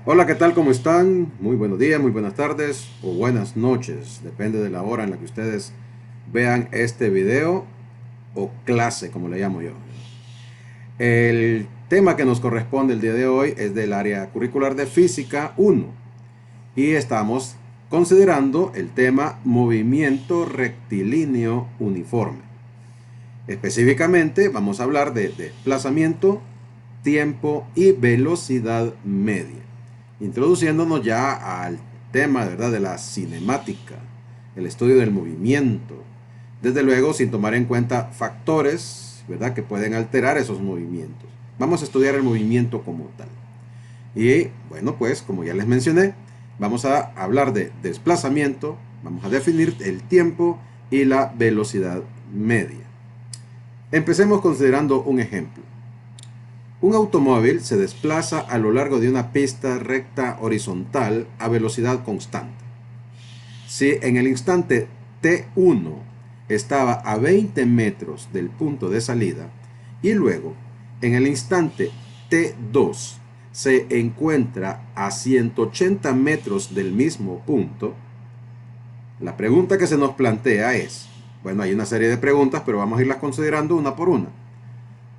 Hola, ¿qué tal? ¿Cómo están? Muy buenos días, muy buenas tardes o buenas noches. Depende de la hora en la que ustedes vean este video o clase, como le llamo yo. El tema que nos corresponde el día de hoy es del área curricular de Física 1 y estamos considerando el tema movimiento rectilíneo uniforme. Específicamente vamos a hablar de desplazamiento, tiempo y velocidad media, introduciéndonos ya al tema, ¿verdad?, de la cinemática, el estudio del movimiento, desde luego sin tomar en cuenta factores, ¿verdad?, que pueden alterar esos movimientos. Vamos a estudiar el movimiento como tal. Y bueno, pues como ya les mencioné, vamos a hablar de desplazamiento, vamos a definir el tiempo y la velocidad media. Empecemos considerando un ejemplo. Un automóvil se desplaza a lo largo de una pista recta horizontal a velocidad constante. Si en el instante T1 estaba a 20 metros del punto de salida y luego en el instante T2 se encuentra a 180 metros del mismo punto, la pregunta que se nos plantea es, bueno, hay una serie de preguntas, pero vamos a irlas considerando una por una.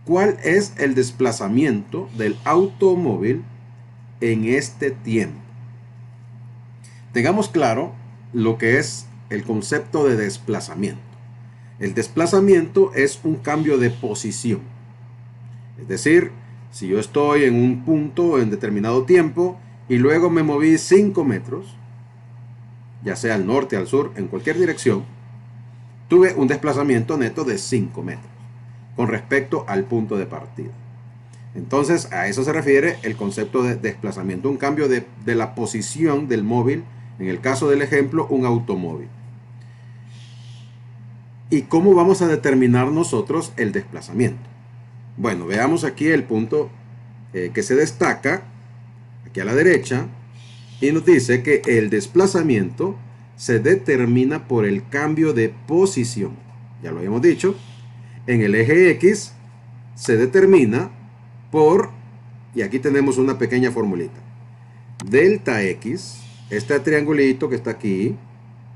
¿Cuál es el desplazamiento del automóvil en este tiempo? Tengamos claro lo que es el concepto de desplazamiento. El desplazamiento es un cambio de posición. Es decir, si yo estoy en un punto en determinado tiempo y luego me moví 5 metros, ya sea al norte, al sur, en cualquier dirección, tuve un desplazamiento neto de 5 metros con respecto al punto de partida. Entonces, a eso se refiere el concepto de desplazamiento, un cambio de la posición del móvil, en el caso del ejemplo, un automóvil. ¿Y cómo vamos a determinar nosotros el desplazamiento? Bueno, veamos aquí el punto que se destaca, aquí a la derecha, y nos dice que el desplazamiento se determina por el cambio de posición. Ya lo habíamos dicho, en el eje X se determina por, y aquí tenemos una pequeña formulita, delta X, este triangulito que está aquí,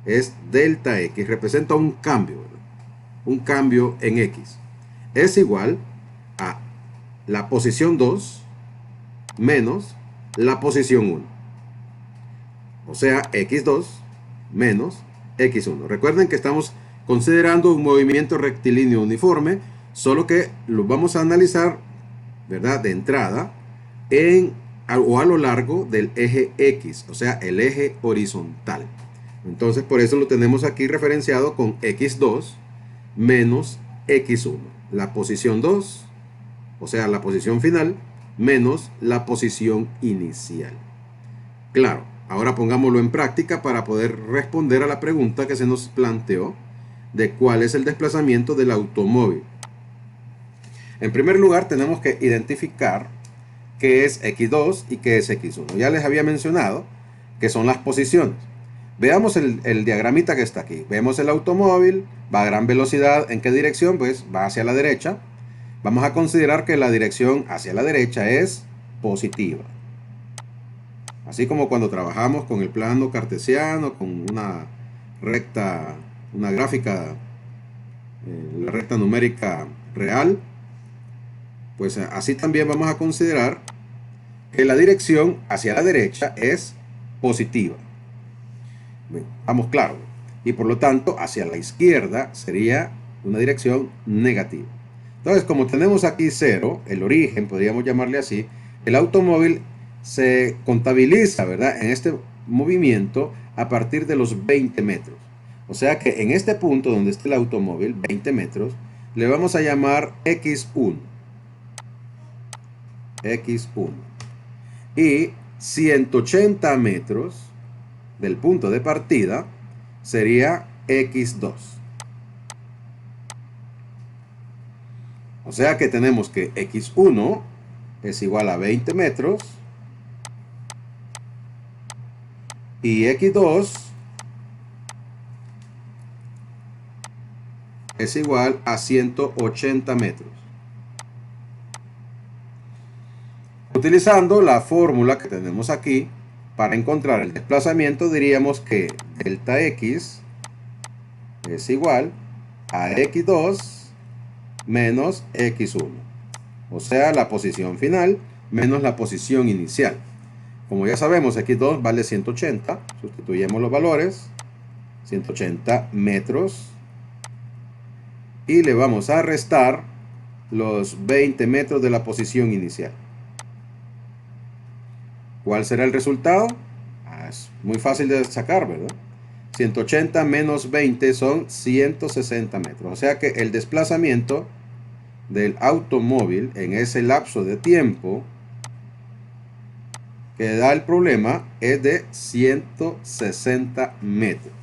es delta X, representa un cambio, ¿verdad? Un cambio en X. Es igual a la posición 2 menos la posición 1. O sea, X2 menos X1. Recuerden que estamos considerando un movimiento rectilíneo uniforme, solo que lo vamos a analizar, ¿verdad?, de entrada en o a lo largo del eje X, o sea, el eje horizontal. Entonces, por eso lo tenemos aquí referenciado con X2 menos X1. La posición 2, o sea, la posición final, menos la posición inicial. Claro, ahora pongámoslo en práctica para poder responder a la pregunta que se nos planteó de cuál es el desplazamiento del automóvil. En primer lugar, tenemos que identificar qué es X2 y qué es X1. Ya les había mencionado que son las posiciones. Veamos el diagramita que está aquí. Vemos el automóvil, va a gran velocidad. ¿En qué dirección? Pues va hacia la derecha. Vamos a considerar que la dirección hacia la derecha es positiva. Así como cuando trabajamos con el plano cartesiano, con una recta, una gráfica, la recta numérica real, pues así también vamos a considerar que la dirección hacia la derecha es positiva. Bien, vamos claro. Y por lo tanto, hacia la izquierda sería una dirección negativa. Entonces, como tenemos aquí cero, el origen, podríamos llamarle así, el automóvil se contabiliza, ¿verdad?, en este movimiento a partir de los 20 metros. O sea que en este punto donde está el automóvil, 20 metros, le vamos a llamar X1. X1. Y 180 metros del punto de partida sería X2. O sea que tenemos que X1 es igual a 20 metros y X2 es igual a 180 metros. Utilizando la fórmula que tenemos aquí, para encontrar el desplazamiento diríamos que delta x es igual a x2 menos x1. O sea, la posición final menos la posición inicial. Como ya sabemos, x2 vale 180. Sustituyemos los valores. 180 metros. Y le vamos a restar los 20 metros de la posición inicial. ¿Cuál será el resultado? Es muy fácil de sacar, ¿verdad? 180 menos 20 son 160 metros. O sea que el desplazamiento del automóvil en ese lapso de tiempo que da el problema es de 160 metros.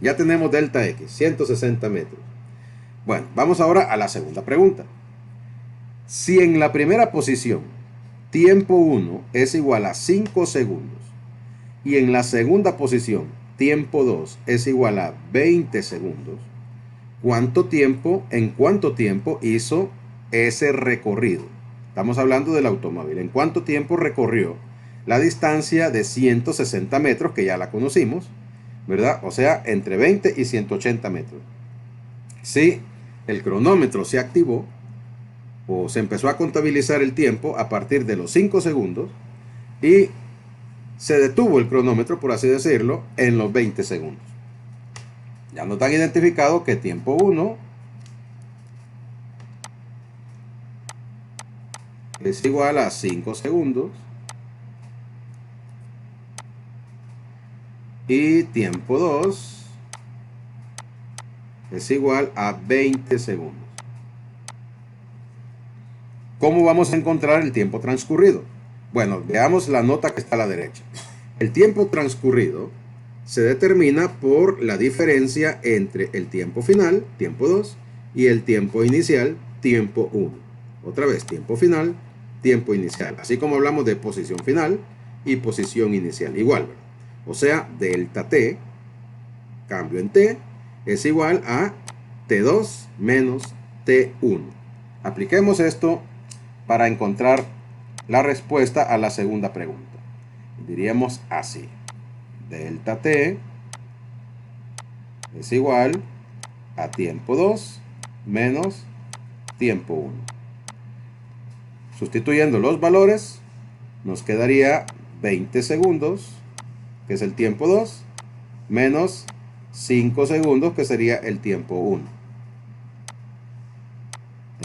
Ya tenemos delta X, 160 metros. Bueno, vamos ahora a la segunda pregunta. Si en la primera posición tiempo 1 es igual a 5 segundos y en la segunda posición tiempo 2 es igual a 20 segundos, ¿en cuánto tiempo hizo ese recorrido? Estamos hablando del automóvil. ¿En cuánto tiempo recorrió la distancia de 160 metros, que ya la conocimos, ¿verdad? O sea, entre 20 y 180 metros. Si el cronómetro se activó, o se empezó a contabilizar el tiempo a partir de los 5 segundos y se detuvo el cronómetro, por así decirlo, en los 20 segundos. Ya nos han identificado que tiempo 1 es igual a 5 segundos y tiempo 2 es igual a 20 segundos. ¿Cómo vamos a encontrar el tiempo transcurrido? Bueno, veamos la nota que está a la derecha. El tiempo transcurrido se determina por la diferencia entre el tiempo final, tiempo 2, y el tiempo inicial, tiempo 1. Otra vez, tiempo final, tiempo inicial. Así como hablamos de posición final y posición inicial. Igual, ¿verdad? O sea, delta t, cambio en t, es igual a t2 menos t1. Apliquemos esto para encontrar la respuesta a la segunda pregunta. Diríamos así: delta t es igual a tiempo 2 menos tiempo 1. Sustituyendo los valores, nos quedaría 20 segundos, que es el tiempo 2, menos 5 segundos, que sería el tiempo 1.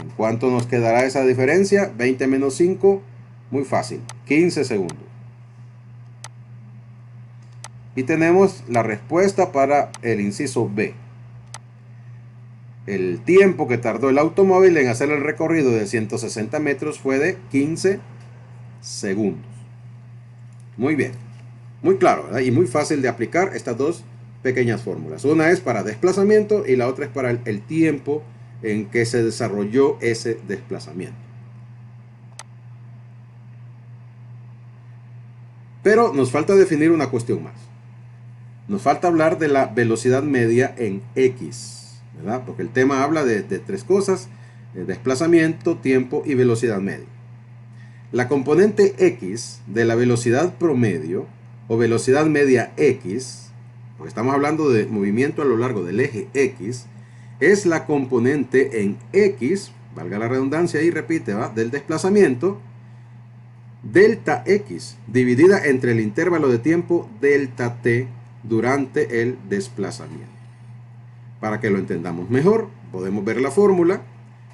¿En cuánto nos quedará esa diferencia? 20 menos 5, muy fácil, 15 segundos. Y tenemos la respuesta para el inciso B. El tiempo que tardó el automóvil en hacer el recorrido de 160 metros fue de 15 segundos. Muy bien, muy claro, ¿verdad? Y muy fácil de aplicar estas dos pequeñas fórmulas. Una es para desplazamiento y la otra es para el tiempo en que se desarrolló ese desplazamiento. Pero nos falta definir una cuestión más. Nos falta hablar de la velocidad media en X, ¿verdad? Porque el tema habla de tres cosas: desplazamiento, tiempo y velocidad media. La componente X de la velocidad promedio o velocidad media X, porque estamos hablando de movimiento a lo largo del eje X, es la componente en X, valga la redundancia y repite, ¿va?, del desplazamiento, delta X, dividida entre el intervalo de tiempo delta T durante el desplazamiento. Para que lo entendamos mejor, podemos ver la fórmula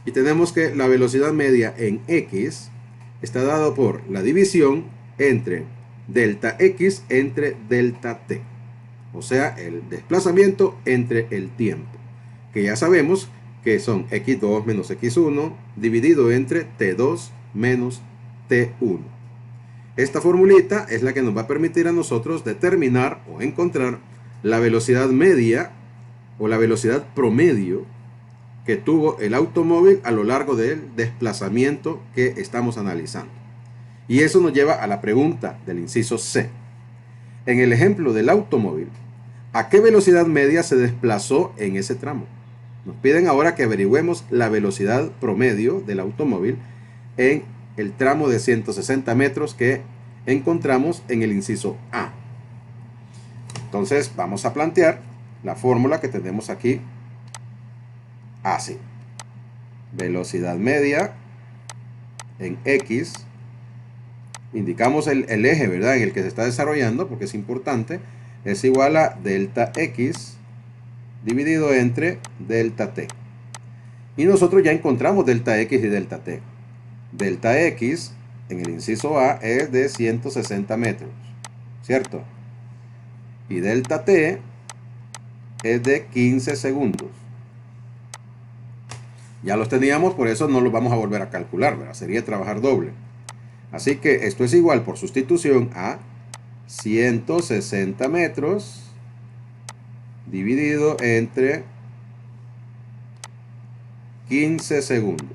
y tenemos que la velocidad media en X está dado por la división entre delta X entre delta T, o sea, el desplazamiento entre el tiempo, que ya sabemos que son x2 menos x1 dividido entre t2 menos t1. Esta formulita es la que nos va a permitir a nosotros determinar o encontrar la velocidad media o la velocidad promedio que tuvo el automóvil a lo largo del desplazamiento que estamos analizando. Y eso nos lleva a la pregunta del inciso C. En el ejemplo del automóvil, ¿a qué velocidad media se desplazó en ese tramo? Nos piden ahora que averigüemos la velocidad promedio del automóvil en el tramo de 160 metros que encontramos en el inciso A. Entonces vamos a plantear la fórmula que tenemos aquí así. Velocidad media en X. Indicamos el eje, ¿verdad?, en el que se está desarrollando, porque es importante. Es igual a delta X dividido entre delta T. Y nosotros ya encontramos delta X y delta T. Delta X en el inciso A es de 160 metros, ¿cierto? Y delta T es de 15 segundos. Ya los teníamos, por eso no los vamos a volver a calcular, ¿verdad? Sería trabajar doble. Así que esto es igual por sustitución a 160 metros dividido entre 15 segundos.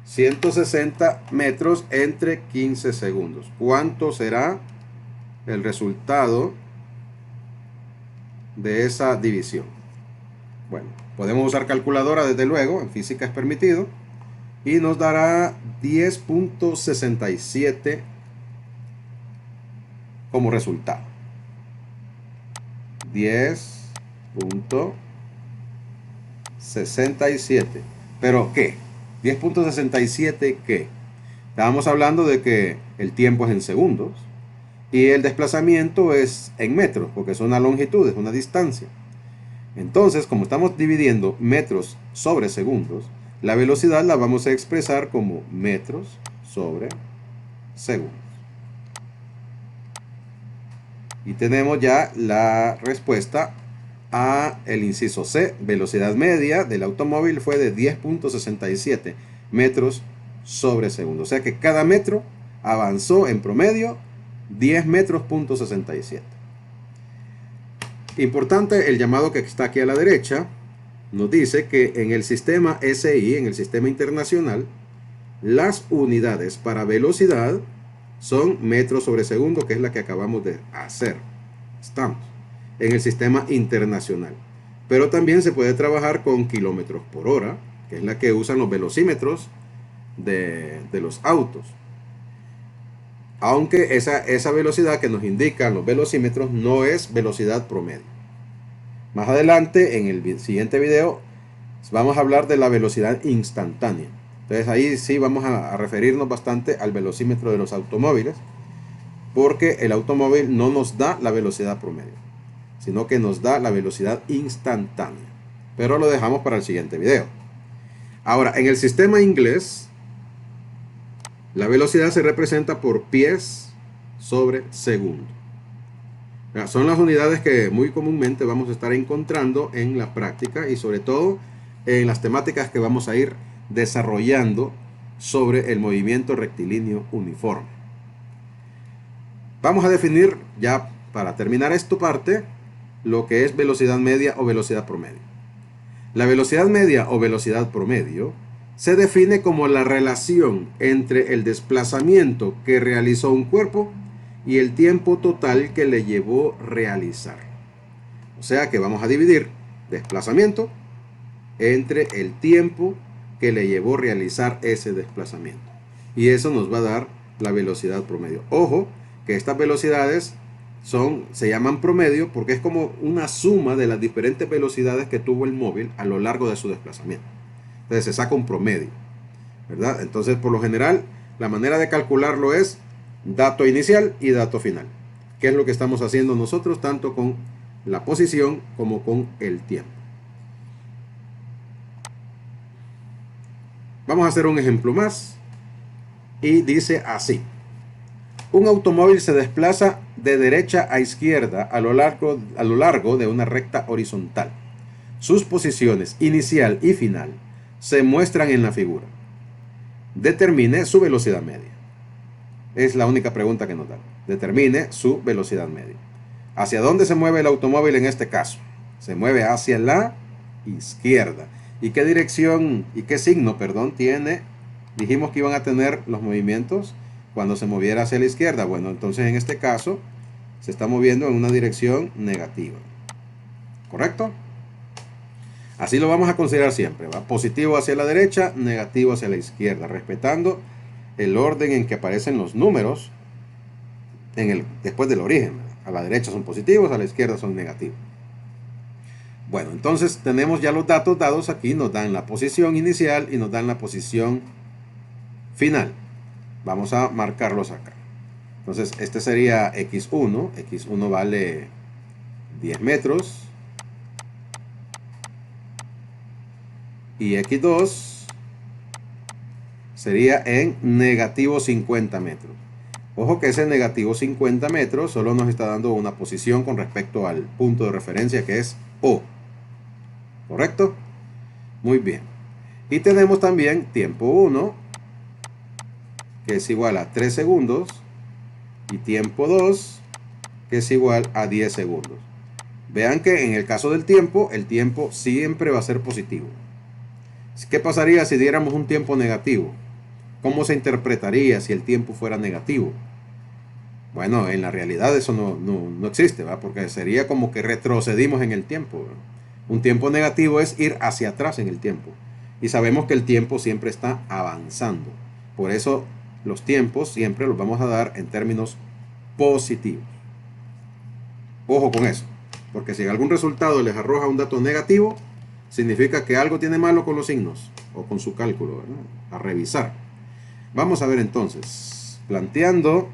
160 metros entre 15 segundos. ¿Cuánto será el resultado de esa división? Bueno, podemos usar calculadora desde luego, en física es permitido, y nos dará 10.67 como resultado. 10.67. ¿Pero qué? 10.67 ¿qué? Estábamos hablando de que el tiempo es en segundos y el desplazamiento es en metros, porque es una longitud, es una distancia. Entonces, como estamos dividiendo metros sobre segundos, la velocidad la vamos a expresar como metros sobre segundos. Y tenemos ya la respuesta a el inciso C. Velocidad media del automóvil fue de 10.67 metros sobre segundo. O sea que cada metro avanzó en promedio 10 metros.67. Importante el llamado que está aquí a la derecha. Nos dice que en el sistema SI, en el sistema internacional, las unidades para velocidad son metros sobre segundo, que es la que acabamos de hacer. Estamos en el sistema internacional. Pero también se puede trabajar con kilómetros por hora, que es la que usan los velocímetros de los autos. Aunque esa velocidad que nos indican los velocímetros no es velocidad promedio. Más adelante, en el siguiente video, vamos a hablar de la velocidad instantánea. Entonces ahí sí vamos a referirnos bastante al velocímetro de los automóviles, porque el automóvil no nos da la velocidad promedio, sino que nos da la velocidad instantánea. Pero lo dejamos para el siguiente video. Ahora, en el sistema inglés, la velocidad se representa por pies sobre segundo. Son las unidades que muy comúnmente vamos a estar encontrando en la práctica y sobre todo en las temáticas que vamos a ir desarrollando sobre el movimiento rectilíneo uniforme. Vamos a definir ya para terminar esta parte lo que es velocidad media o velocidad promedio. La velocidad media o velocidad promedio se define como la relación entre el desplazamiento que realizó un cuerpo y el tiempo total que le llevó realizar. O sea que vamos a dividir desplazamiento entre el tiempo que le llevó realizar ese desplazamiento. Y eso nos va a dar la velocidad promedio. Ojo, que estas velocidades se llaman promedio porque es como una suma de las diferentes velocidades que tuvo el móvil a lo largo de su desplazamiento. Entonces se saca un promedio, ¿verdad? Entonces, por lo general, la manera de calcularlo es dato inicial y dato final. ¿Qué es lo que estamos haciendo nosotros tanto con la posición como con el tiempo? Vamos a hacer un ejemplo más y dice así: un automóvil se desplaza de derecha a izquierda a lo largo de una recta horizontal. Sus posiciones inicial y final se muestran en la figura. Determine su velocidad media. Es la única pregunta que nos dan. Determine su velocidad media. ¿Hacia dónde se mueve el automóvil en este caso? Se mueve hacia la izquierda. ¿Y qué dirección y qué signo, tiene? Dijimos que iban a tener los movimientos cuando se moviera hacia la izquierda. Bueno, entonces en este caso se está moviendo en una dirección negativa. ¿Correcto? Así lo vamos a considerar siempre, ¿va? Positivo hacia la derecha, negativo hacia la izquierda, respetando el orden en que aparecen los números después del origen, ¿verdad? A la derecha son positivos, a la izquierda son negativos. Bueno, entonces tenemos ya los datos dados aquí, nos dan la posición inicial y nos dan la posición final. Vamos a marcarlos acá. Entonces este sería x1, x1 vale 10 metros, y x2 sería en negativo 50 metros. Ojo que ese negativo 50 metros solo nos está dando una posición con respecto al punto de referencia, que es O. ¿Correcto? Muy bien. Y tenemos también tiempo 1, que es igual a 3 segundos, y tiempo 2, que es igual a 10 segundos. Vean que en el caso del tiempo, el tiempo siempre va a ser positivo. ¿Qué pasaría si diéramos un tiempo negativo? ¿Cómo se interpretaría si el tiempo fuera negativo? Bueno, en la realidad eso no existe, ¿va? Porque sería como que retrocedimos en el tiempo, ¿va? Un tiempo negativo es ir hacia atrás en el tiempo. Y sabemos que el tiempo siempre está avanzando. Por eso los tiempos siempre los vamos a dar en términos positivos. Ojo con eso. Porque si algún resultado les arroja un dato negativo, significa que algo tiene malo con los signos o con su cálculo, ¿verdad? A revisar. Vamos a ver entonces. Planteando,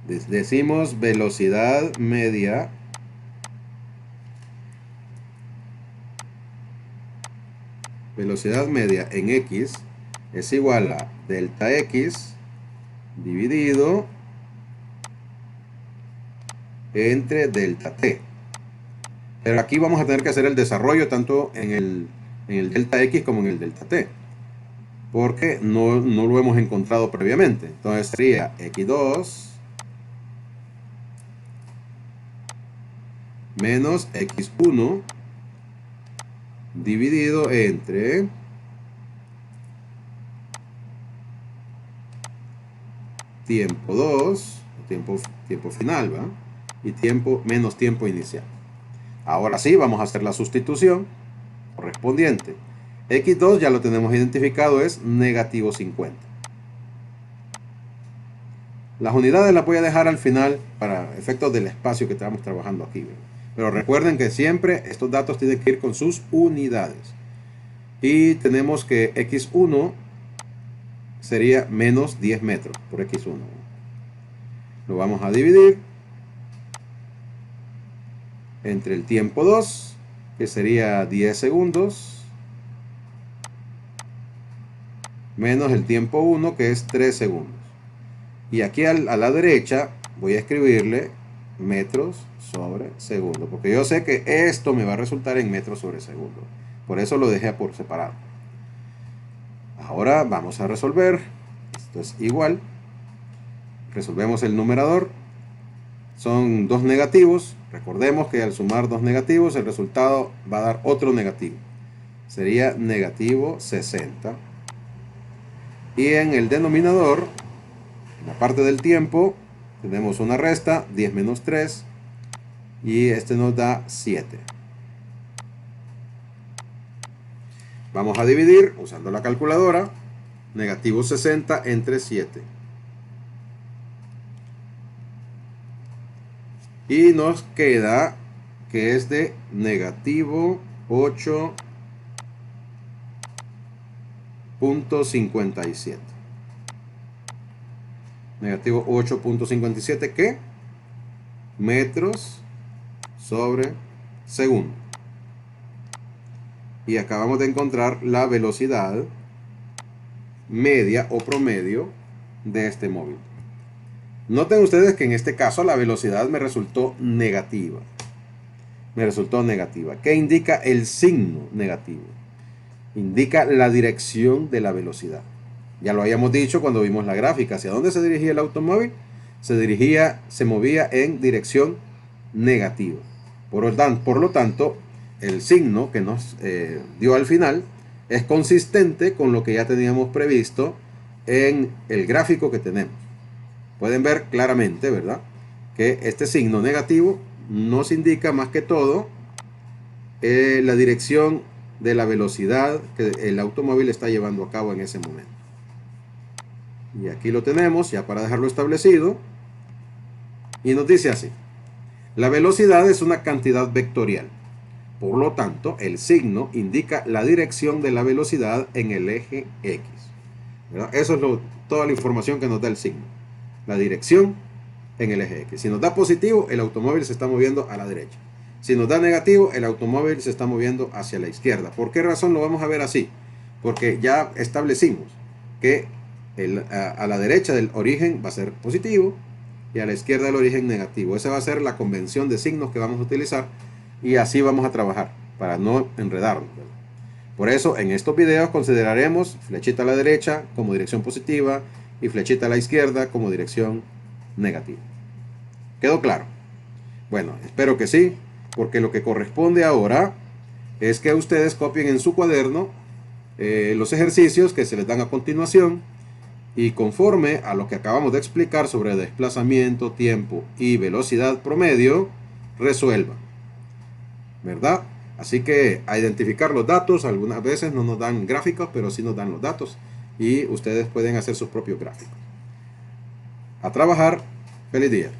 decimos velocidad media en x es igual a delta x dividido entre delta t. Pero aquí vamos a tener que hacer el desarrollo tanto en el delta x como en el delta t, porque no lo hemos encontrado previamente. Entonces sería x2 menos x1 dividido entre tiempo 2, tiempo final, ¿va? Y menos tiempo inicial. Ahora sí, vamos a hacer la sustitución correspondiente. x2 ya lo tenemos identificado, es negativo 50. Las unidades las voy a dejar al final para efectos del espacio que estamos trabajando aquí, ¿verdad? Pero recuerden que siempre estos datos tienen que ir con sus unidades. Y tenemos que x1 sería menos 10 metros por x1. Lo vamos a dividir entre el tiempo 2, que sería 10 segundos, menos el tiempo 1, que es 3 segundos. Y aquí a la derecha voy a escribirle metros sobre segundo, porque yo sé que esto me va a resultar en metros sobre segundo. Por eso lo dejé por separado. Ahora vamos a resolver. Esto es igual. Resolvemos el numerador. Son dos negativos. Recordemos que al sumar dos negativos el resultado va a dar otro negativo. Sería negativo 60. Y en el denominador, en la parte del tiempo, tenemos una resta, 10 menos 3. Y este nos da 7. Vamos a dividir usando la calculadora. Negativo 60 entre 7. Y nos queda que es de negativo 8.57. Negativo 8.57, ¿qué? Metros sobre segundo. Y acabamos de encontrar la velocidad media o promedio de este móvil. Noten ustedes que en este caso la velocidad me resultó negativa. ¿Qué indica el signo negativo? Indica la dirección de la velocidad. Ya lo habíamos dicho cuando vimos la gráfica. ¿Hacia dónde se dirigía el automóvil? Se movía en dirección negativa. Por lo tanto, el signo que nos dio al final es consistente con lo que ya teníamos previsto en el gráfico que tenemos. Pueden ver claramente, ¿verdad?, que este signo negativo nos indica más que todo la dirección de la velocidad que el automóvil está llevando a cabo en ese momento. Y aquí lo tenemos ya para dejarlo establecido. Y nos dice así: la velocidad es una cantidad vectorial. Por lo tanto, el signo indica la dirección de la velocidad en el eje X. ¿Verdad? Eso es toda la información que nos da el signo. La dirección en el eje X. Si nos da positivo, el automóvil se está moviendo a la derecha. Si nos da negativo, el automóvil se está moviendo hacia la izquierda. ¿Por qué razón lo vamos a ver así? Porque ya establecimos que a la derecha del origen va a ser positivo y a la izquierda del origen negativo. Esa va a ser la convención de signos que vamos a utilizar y así vamos a trabajar para no enredarnos, ¿verdad? Por eso en estos videos consideraremos flechita a la derecha como dirección positiva y flechita a la izquierda como dirección negativa. ¿Quedó claro? Bueno, espero que sí, porque lo que corresponde ahora es que ustedes copien en su cuaderno los ejercicios que se les dan a continuación y conforme a lo que acabamos de explicar sobre desplazamiento, tiempo y velocidad promedio, resuelvan, ¿verdad? Así que a identificar los datos, algunas veces no nos dan gráficos, pero sí nos dan los datos y ustedes pueden hacer sus propios gráficos. A trabajar, feliz día.